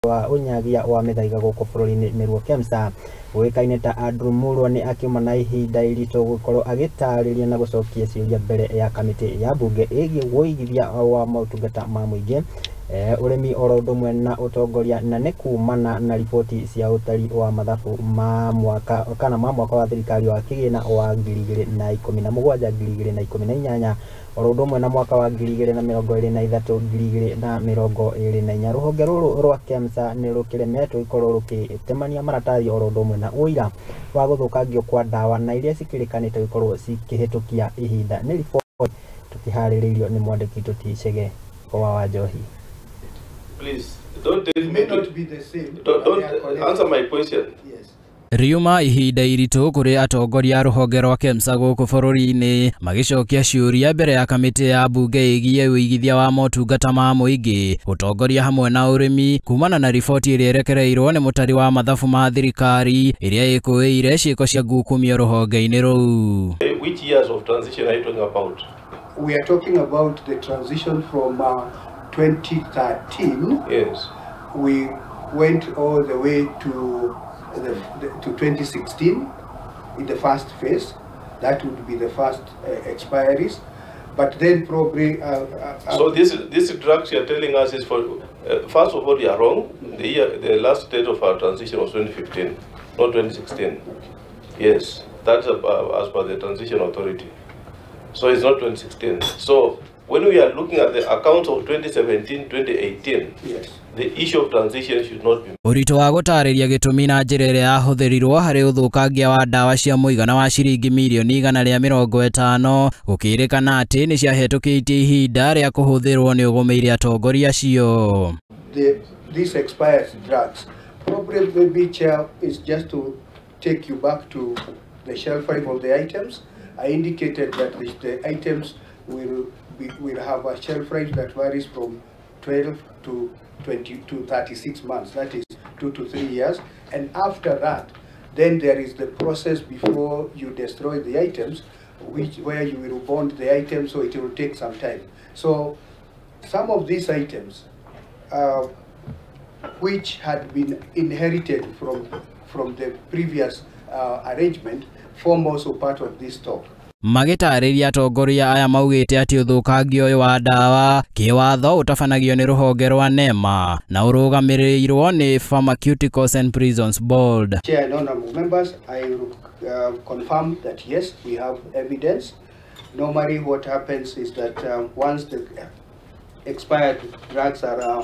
wa nginyagia wa mithaiga guku bururi-ini nĩruo Kemsa ũĩkaine ta mulwa nĩ akiuma na ihinda iritu gukorwo agĩtarĩria na gucokia ciuria mbere ya kamitii ya mbunge ĩgiĩ wuigithia wa motungata ma muingi urimi oro ũndũ na utongoria na nĩ kumana na riboti cia utari wa mathabu ma mwaka kana ma mwaka wa thirikari wa kigina wa 2017 2018 oro ũndũ na mwaka wa 2023 2024 ruhonge rũrũ rwa Kemsa nĩ rũkĩremetwo ikorwo rũkĩtemania maratathi oro ũndũ na ũira wa gũthũkangio kwa dawa na iria cikĩrĩkanĩte gũkorwo cikĩhĩtũkia ihinda nĩ riboti tũkĩharĩrĩirio nĩ mwandĩki Tuticege wa Njohi. Please, don't tell me. It may not be the same. Don't answer my question. Yes. Riuma ihinda iritu kuri atongoria ruhonge rwa Kemsa guku bururi-ini magicokia ciuria mbere ya kamitii ya mbunge igie wuigithia wa motungata ma muingi utongoria hamwe na urimi kumana na riboti iria irekereirwo ni mutari wa mathabu ma thirikari iria ikuire ciiko cia Ngukumio ruhonge-ini ruu. Which years of transition are you talking about? We are talking about the transition from 2013. Yes. We went all the way to 2016 in the first phase. That would be the first expiries. But then probably... so this draft you are telling us is for... first of all, you are wrong. The last date of our transition was 2015, not 2016. Okay. Yes, that's as per the transition authority. So it's not 2016. So when we are looking at the accounts of 2017, 2018, yes, the issue of transition should not be. Urito wa gũtarĩria gĩtũmi na njĩra ĩrĩa yahũthĩrirwo harĩ ũthũkangia wa dawa cia mũigana wa ciringi mirioni 150 gũkĩrĩkana atĩ nĩ ciahĩtũkĩtie ihinda rĩa kũhũthĩrwo nĩ ũgũmĩire atongoria acio. These expired drugs, probably maybe chair is just to take you back to the shelf life of the items. I indicated that the items will have a shelf life that varies from 12 to 20 to 36 months. That is 2 to 3 years. And after that, then there is the process before you destroy the items, where you will bond the items, so it will take some time. So some of these items, which had been inherited from the previous arrangement, form also part of this stock. Magitarĩria atongoria aya maugĩte atĩ ũthũkangio ũyũ wa dawa kĩwatho ũtabanagio nĩ rũhonge rwa NEMA na ũrũgamĩrĩirwo nĩ Pharmaceuticals and Prisons Board. Chair and honorable members, I confirm that yes, we have evidence. Normally what happens is that once the expired drugs are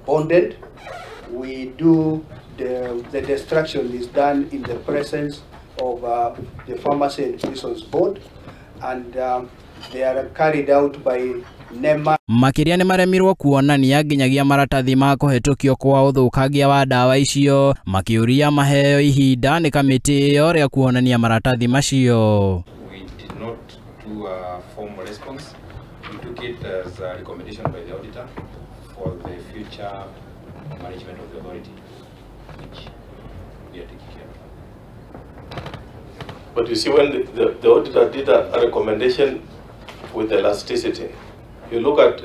bonded, we do the destruction is done in the presence of the Pharmacy and Prisons Board, and they are carried out by NEMA. Makiria nĩ maremirwo kuonania nginyagia maratathi ma kũhĩtũkio kwa ũthũkangia wa dawa icio makĩũria maheo ihinda nĩ kamitii ĩyo rĩa kuonania maratathi macio. We did not do a formal response. We took it as a recommendation by the auditor for the future management of the authority, which we are taking care of. But you see, when the auditor did a recommendation with elasticity, you look at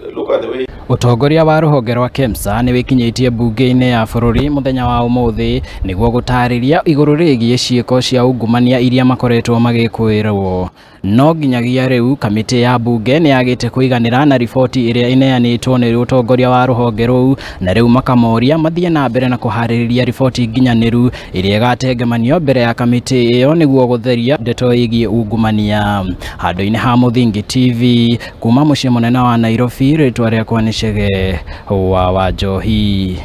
the way. Utongoria wa ruhonge rwa Kemsa nĩ wĩkinyĩtie mbunge-inĩ ya bũrũri mũthenya wa ũmũthĩ nĩguo gũtarĩria igũrũ rĩgiĩ ciĩko cia ungumania iria makoretwo magĩkwĩrwo. No nginyagia rĩu kamitii ya mbunge nĩ yagĩte kũiganĩra na riboti ĩrĩa ĩneanĩtwo nĩ utongoria wa ruhonge rũu, na rĩu makamoria mathiĩ na mbere na kũharĩrĩria riboti nginyanĩru ĩrĩa ĩgatengemanio mbere ya kamitii ĩyo nĩguo gũtheria ndeto ĩgiĩ ungumania. Handũ-inĩ ha Muthingi TV kuma mũciĩ mũnene wa Nairobi, rĩtwa rĩakwa nĩ Cege wa Njohi.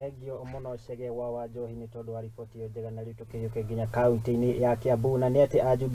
Egio mũno Cege wa Njohi nĩ tondũ wa riboti ĩyo njega na rĩu tũkĩyũke nginya kaunti-inĩ ya Kiambu na nĩ atĩ